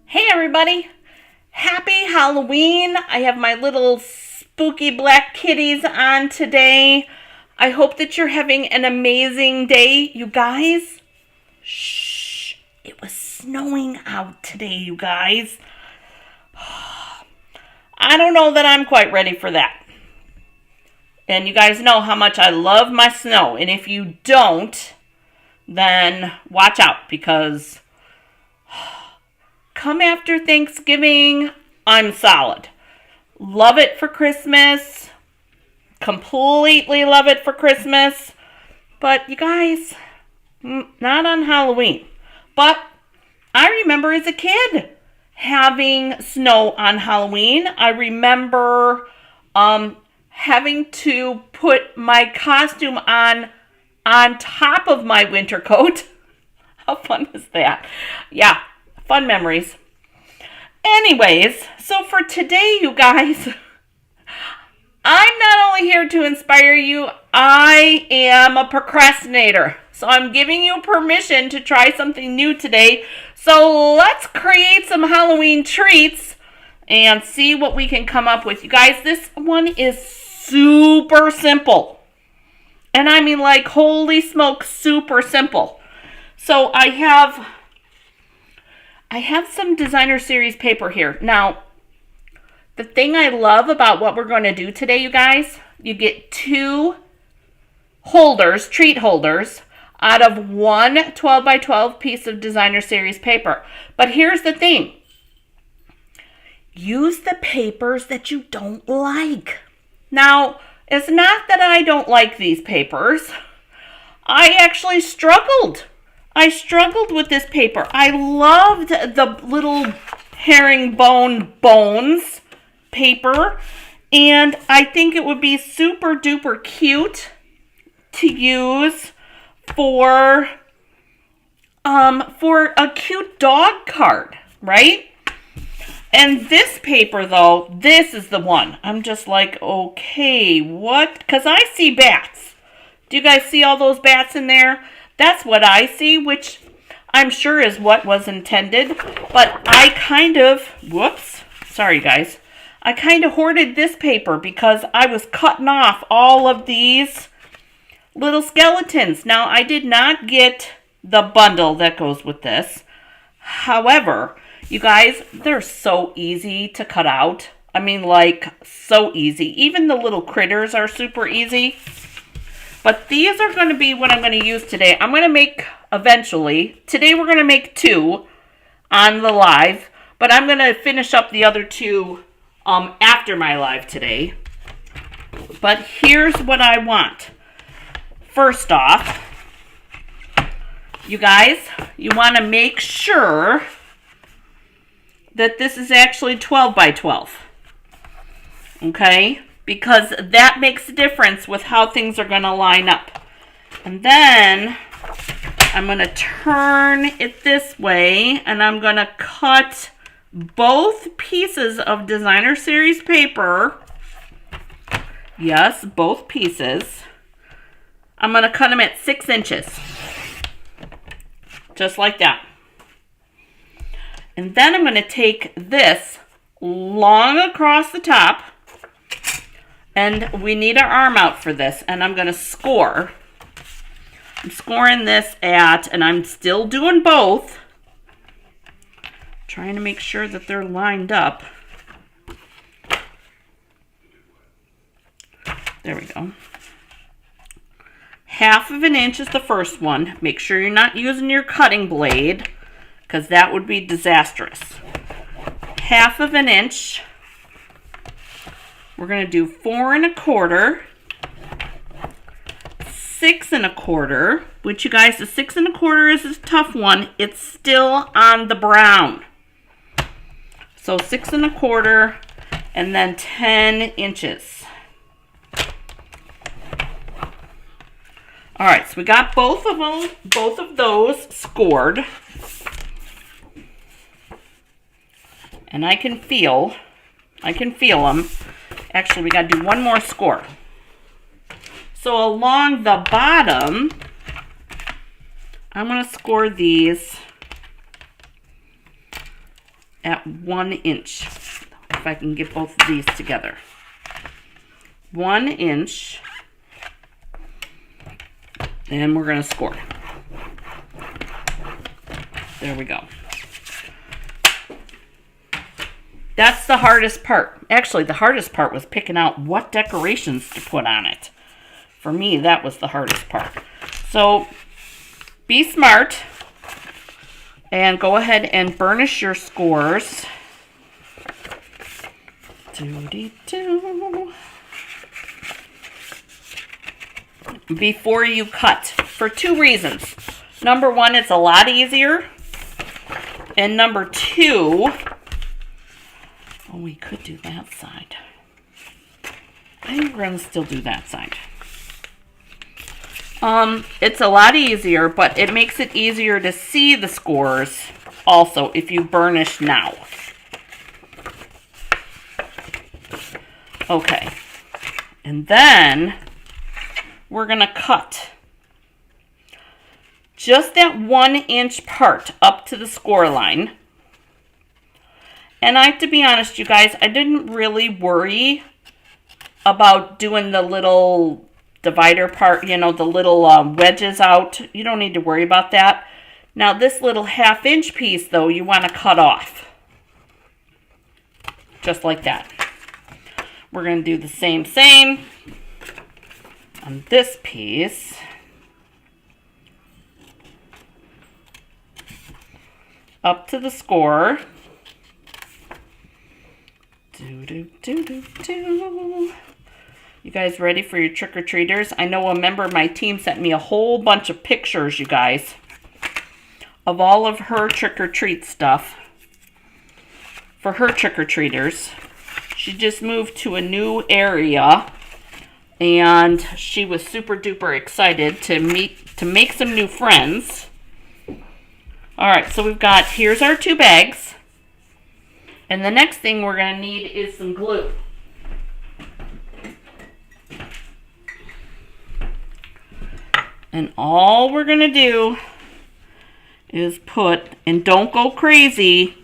Hey everybody! Happy Halloween! I have my little spooky black kitties on today. I hope that you're having an amazing day, you guys. Shh! It was snowing out today, you guys. I don't know that I'm quite ready for that. And you guys know how much I love my snow. And if you don't, then watch out because come after Thanksgiving, I'm solid. Love it for Christmas. Completely love it for Christmas. But you guys, not on Halloween. But I remember as a kid having snow on Halloween. I remember having to put my costume on top of my winter coat. How fun is that? Yeah. Fun memories. Anyways, so for today, you guys, I'm not only here to inspire you, I am a procrastinator. So I'm giving you permission to try something new today. So let's create some Halloween treats and see what we can come up with. You guys, this one is super simple. And I mean like, holy smokes, super simple. So I have some designer series paper here. Now, the thing I love about what we're going to do today, you guys, you get two holders, treat holders, out of one 12 by 12 piece of designer series paper. But here's the thing. Use the papers that you don't like. Now, it's not that I don't like these papers. I actually struggled. I struggled with this paper. I loved the little herringbone bones paper. And I think it would be super duper cute to use for a cute dog card, right? And this paper, though, this is the one. I'm just like, okay, what? Because I see bats. Do you guys see all those bats in there? That's what I see, which I'm sure is what was intended. But I kind of, whoops, sorry guys. I kind of hoarded this paper because I was cutting off all of these little skeletons. Now, I did not get the bundle that goes with this. However, you guys, they're so easy to cut out. I mean, like, so easy. Even the little critters are super easy. But these are going to be what I'm going to use today. I'm going to make, eventually, today we're going to make two on the live. But I'm going to finish up the other two after my live today. But here's what I want. First off, you guys, you want to make sure that this is actually 12 by 12. Okay? Because that makes a difference with how things are going to line up. And then I'm going to turn it this way and I'm going to cut both pieces of designer series paper. Yes, both pieces. I'm going to cut them at 6 inches. Just like that. And then I'm going to take this long across the top. And we need our arm out for this. And I'm going to score. I'm scoring this at, and I'm still doing both. Trying to make sure that they're lined up. There we go. 1/2 of an inch is the first one. Make sure you're not using your cutting blade, because that would be disastrous. 1/2 of an inch. We're going to do 4 1/4, 6 1/4, which you guys, the 6 1/4 is a tough one. It's still on the brown. So 6 1/4 and then 10 inches. All right, so we got both of those scored. And I can feel them. Actually, we got to do one more score. So along the bottom, I'm going to score these at 1 inch. If I can get both of these together. 1 inch. And we're going to score. There we go. That's the hardest part. Actually, the hardest part was picking out what decorations to put on it. For me, that was the hardest part. So, be smart and go ahead and burnish your scores. Before you cut, for 2 reasons. Number 1, it's a lot easier. And number 2, oh, we could do that side. I think we're going to still do that side. It's a lot easier, but it makes it easier to see the scores also if you burnish now. Okay. And then we're going to cut just that 1 inch part up to the score line. And I have to be honest, you guys, I didn't really worry about doing the little divider part, you know, the little wedges out. You don't need to worry about that. Now, this little 1/2 inch piece, though, you want to cut off. Just like that. We're going to do the same on this piece. Up to the score. You guys ready for your trick-or-treaters? I know a member of my team sent me a whole bunch of pictures, you guys, of all of her trick-or-treat stuff for her trick-or-treaters. She just moved to a new area, and she was super duper excited to make some new friends. All right, so we've got, here's our 2 bags. And the next thing we're going to need is some glue. And all we're going to do is put, and don't go crazy,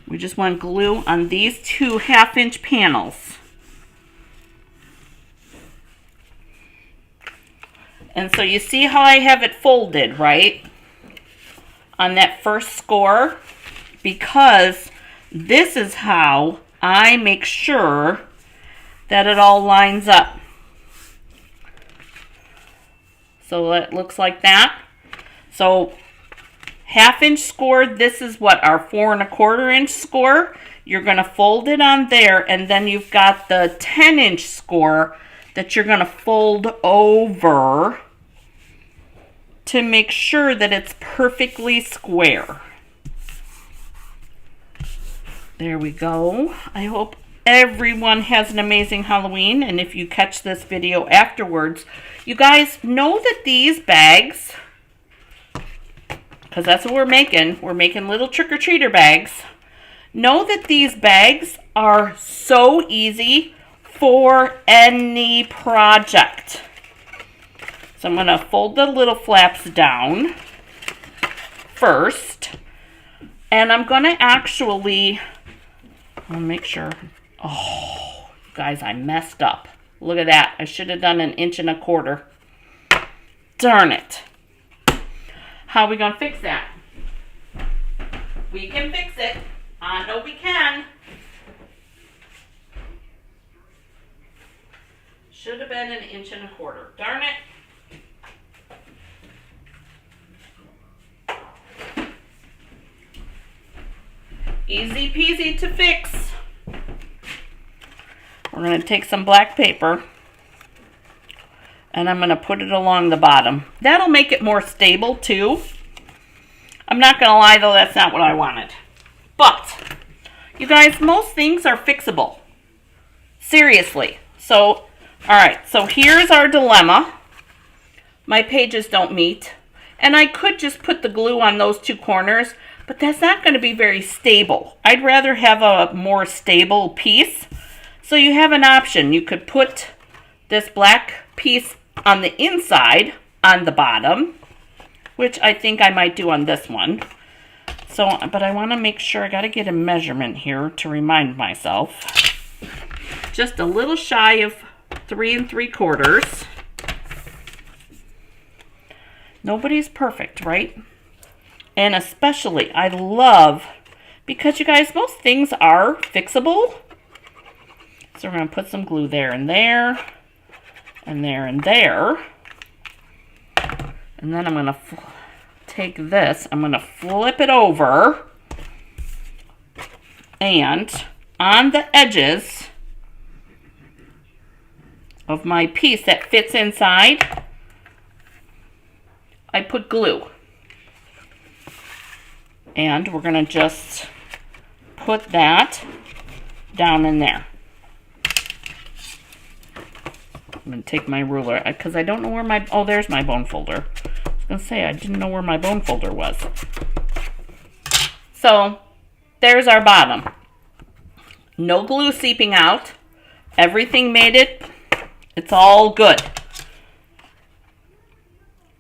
we just want glue on these 2 1/2 inch panels. And so you see how I have it folded, right? On that first score, because this is how I make sure that it all lines up. So it looks like that. So 1/2 inch score, this is what our 4 1/4 inch score. You're going to fold it on there, and then you've got the 10 inch score that you're going to fold over to make sure that it's perfectly square. There we go. I hope everyone has an amazing Halloween, and if you catch this video afterwards, you guys know that these bags, because that's what we're making little trick-or-treater bags, know that these bags are so easy for any project. So I'm going to fold the little flaps down first, and I'm going to actually, I'll make sure, oh, guys, I messed up. Look at that. I should have done 1 1/4 inch. Darn it. How are we going to fix that? We can fix it. I know we can. Should have been 1 1/4 inch. Darn it. Easy peasy to fix. We're going to take some black paper, and I'm going to put it along the bottom. That'll make it more stable too. I'm not going to lie though, that's not what I wanted. But, you guys, most things are fixable. Seriously. So, alright, so here's our dilemma. My pages don't meet. And I could just put the glue on those 2 corners, but that's not going to be very stable. I'd rather have a more stable piece. So you have an option. You could put this black piece on the inside, on the bottom, which I think I might do on this one. So, but I want to make sure, I got to get a measurement here to remind myself. Just a little shy of 3 3/4. Nobody's perfect, right? And especially, I love, because you guys, most things are fixable. So we're going to put some glue there and there, and there and there. And then I'm going to take this, I'm going to flip it over, and on the edges of my piece that fits inside, I put glue. And we're going to just put that down in there. I'm going to take my ruler, because I don't know where my, oh, there's my bone folder. I was going to say, I didn't know where my bone folder was. So, there's our bottom. No glue seeping out. Everything made it. It's all good.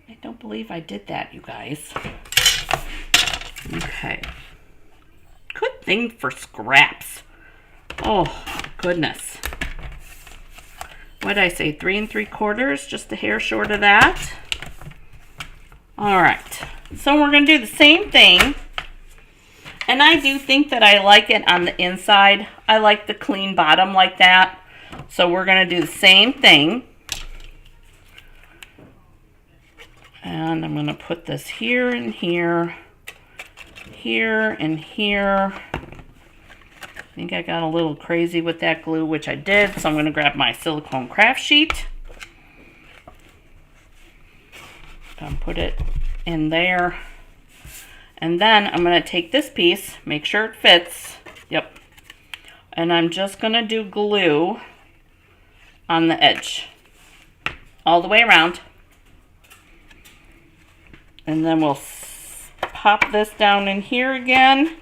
I don't believe I did that, you guys. Okay. Good thing for scraps. Oh, goodness. What did I say? 3 3/4? Just a hair short of that. All right. So we're going to do the same thing. And I do think that I like it on the inside. I like the clean bottom like that. So we're going to do the same thing. And I'm going to put this here and here. Here and here. I think I got a little crazy with that glue, which I did. So I'm going to grab my silicone craft sheet and put it in there. And then I'm going to take this piece, make sure it fits. Yep. And I'm just going to do glue on the edge all the way around. And then we'll pop this down in here again.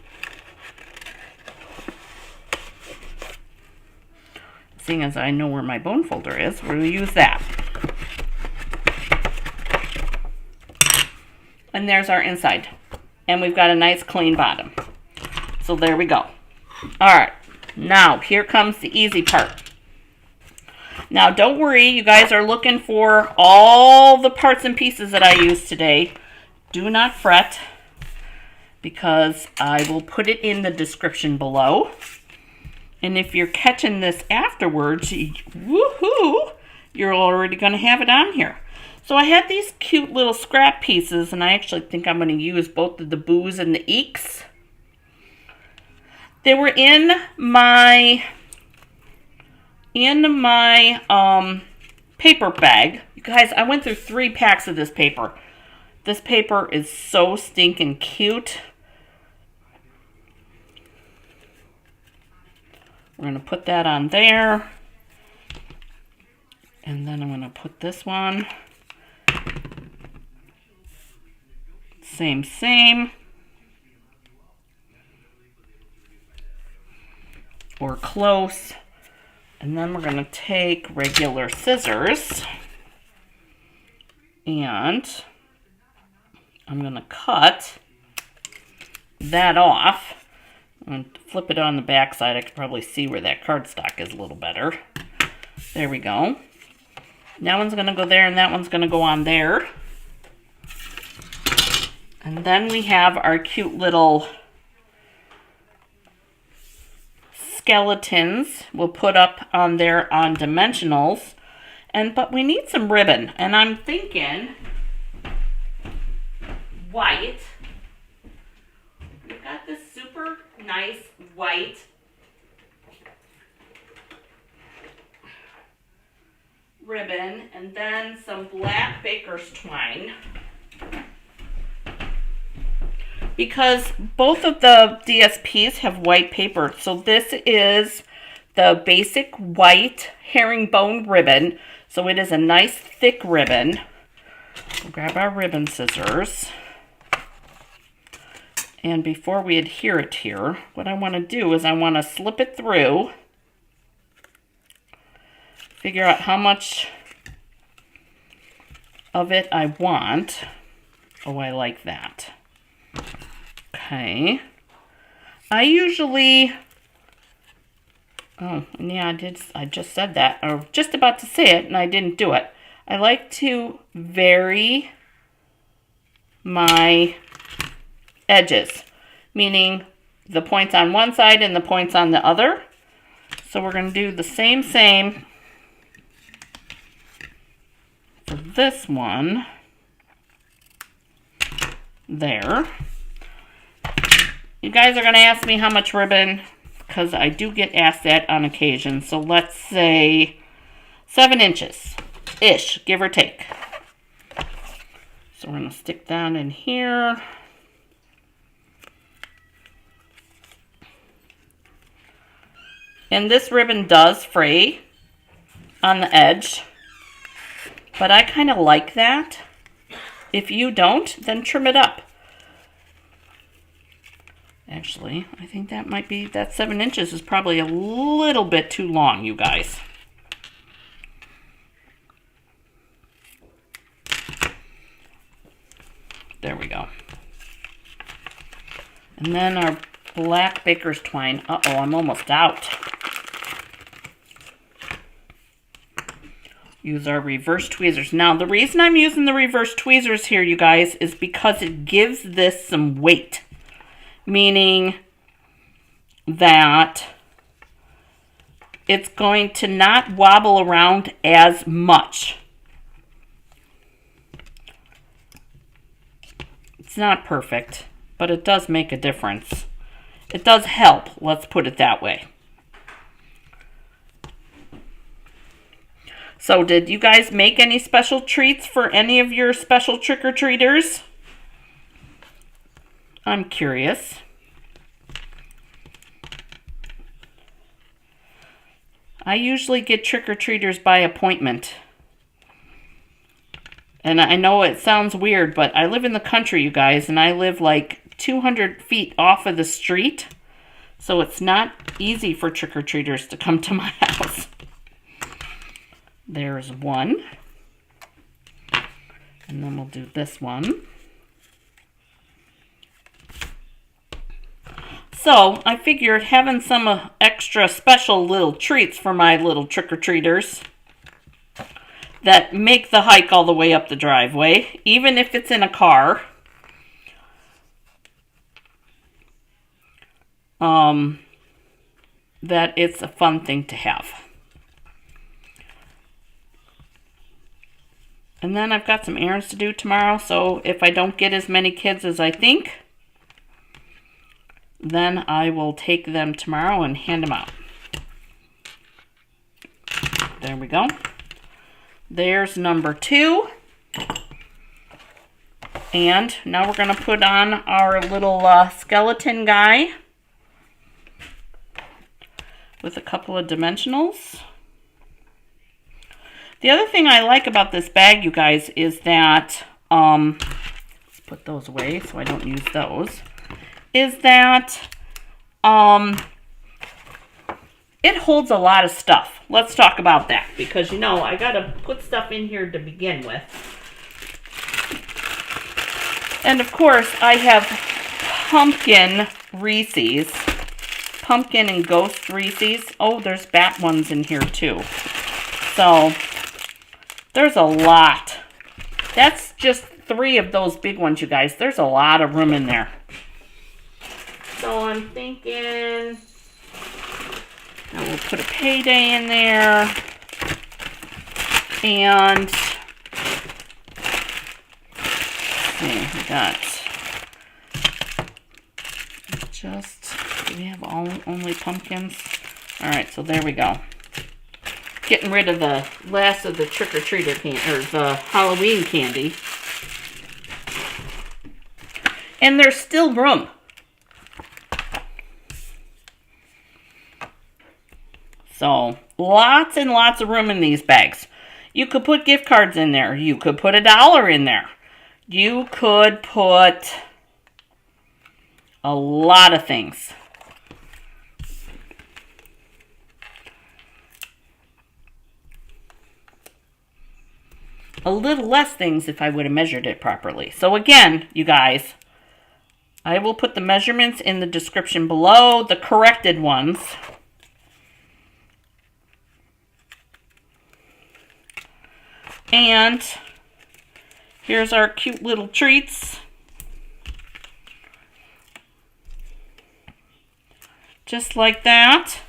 Seeing as I know where my bone folder is, we'll use that. And there's our inside. And we've got a nice clean bottom. So there we go. Alright, now here comes the easy part. Now don't worry, you guys are looking for all the parts and pieces that I used today. Do not fret, because I will put it in the description below. And if you're catching this afterwards, woohoo, you're already going to have it on here. So I had these cute little scrap pieces, and I actually think I'm going to use both of the boos and the eeks. They were in my paper bag. You guys, I went through 3 packs of this paper. This paper is so stinking cute. We're going to put that on there. And then I'm going to put this one. Same. Or close. And then we're going to take regular scissors. And I'm going to cut that off. I'm going to flip it on the back side. I could probably see where that cardstock is a little better. There we go. That one's going to go there, and that one's going to go on there. And then we have our cute little skeletons we'll put up on there on dimensionals. But we need some ribbon, and I'm thinking white. We've got this super nice white ribbon, and then some black baker's twine. Because both of the DSPs have white paper. So this is the basic white herringbone ribbon. So it is a nice thick ribbon. We'll grab our ribbon scissors. And before we adhere it here, what I want to do is I want to slip it through. Figure out how much of it I want. Oh, I like that. Okay. I usually, oh, yeah, I just said that, or just about to say it, and I didn't do it. I like to vary my edges, meaning the points on one side and the points on the other. So we're going to do the same for this one there. You guys are going to ask me how much ribbon, because I do get asked that on occasion. So let's say 7 inches-ish, give or take. So we're going to stick that in here. And this ribbon does fray on the edge, but I kind of like that. If you don't, then trim it up. Actually, I think that might be, that 7 inches is probably a little bit too long, you guys. There we go. And then our black baker's twine. Uh-oh, I'm almost out. Use our reverse tweezers. Now, the reason I'm using the reverse tweezers here, you guys, is because it gives this some weight. Meaning that it's going to not wobble around as much. It's not perfect, but it does make a difference. It does help, let's put it that way. So did you guys make any special treats for any of your special trick-or-treaters? I'm curious. I usually get trick-or-treaters by appointment. And I know it sounds weird, but I live in the country, you guys, and I live like 200 feet off of the street. So it's not easy for trick-or-treaters to come to my house. There's one. And then we'll do this one. So I figured having some extra special little treats for my little trick-or-treaters that make the hike all the way up the driveway, even if it's in a car. That it's a fun thing to have. And then I've got some errands to do tomorrow, so if I don't get as many kids as I think, then I will take them tomorrow and hand them out. There we go. There's number 2. And now we're going to put on our little skeleton guy with a couple of dimensionals. The other thing I like about this bag, you guys, is that, let's put those away so I don't use those, is that it holds a lot of stuff. Let's talk about that, because, you know, I got to put stuff in here to begin with. And, of course, I have pumpkin Reese's, pumpkin and ghost Reese's. Oh, there's bat ones in here, too. So there's a lot. That's just 3 of those big ones, you guys. There's a lot of room in there. So I'm thinking I will put a payday in there. And let's see, we got just, do we have only pumpkins? All right, so there we go. Getting rid of the last of the trick-or-treater candy, or the Halloween candy. And there's still room. So, lots and lots of room in these bags. You could put gift cards in there. You could put $1 in there. You could put a lot of things. A little less things if I would have measured it properly. So again, you guys, I will put the measurements in the description below, the corrected ones. And here's our cute little treats. Just like that.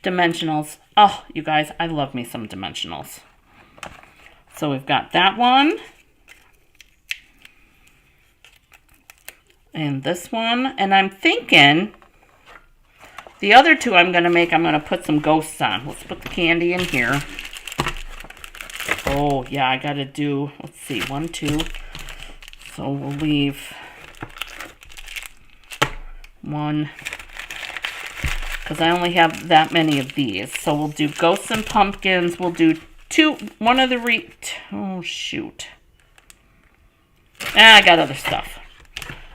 Dimensionals. Oh, you guys, I love me some dimensionals. So we've got that one. And this one. And I'm thinking the other two I'm going to put some ghosts on. Let's put the candy in here. Oh, yeah, I got to do, let's see, 1, 2. So we'll leave 1, because I only have that many of these. So we'll do ghosts and pumpkins. We'll do 2, one of the, oh, shoot. I got other stuff.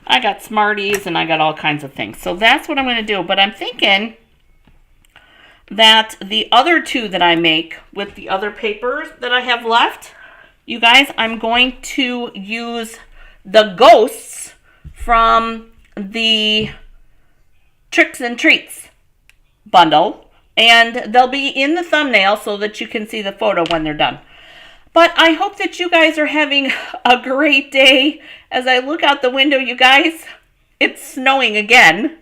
I got Smarties and I got all kinds of things. So that's what I'm going to do. But I'm thinking that the other 2 that I make with the other papers that I have left, you guys, I'm going to use the ghosts from the Tricks and Treats bundle. And they'll be in the thumbnail so that you can see the photo when they're done. But I hope that you guys are having a great day. As I look out the window, you guys, it's snowing again.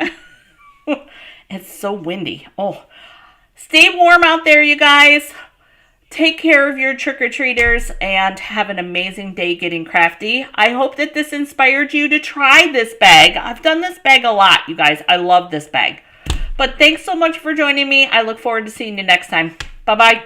It's so windy. Oh, stay warm out there, you guys. Take care of your trick-or-treaters and have an amazing day getting crafty. I hope that this inspired you to try this bag. I've done this bag a lot, you guys. I love this bag. But thanks so much for joining me. I look forward to seeing you next time. Bye-bye.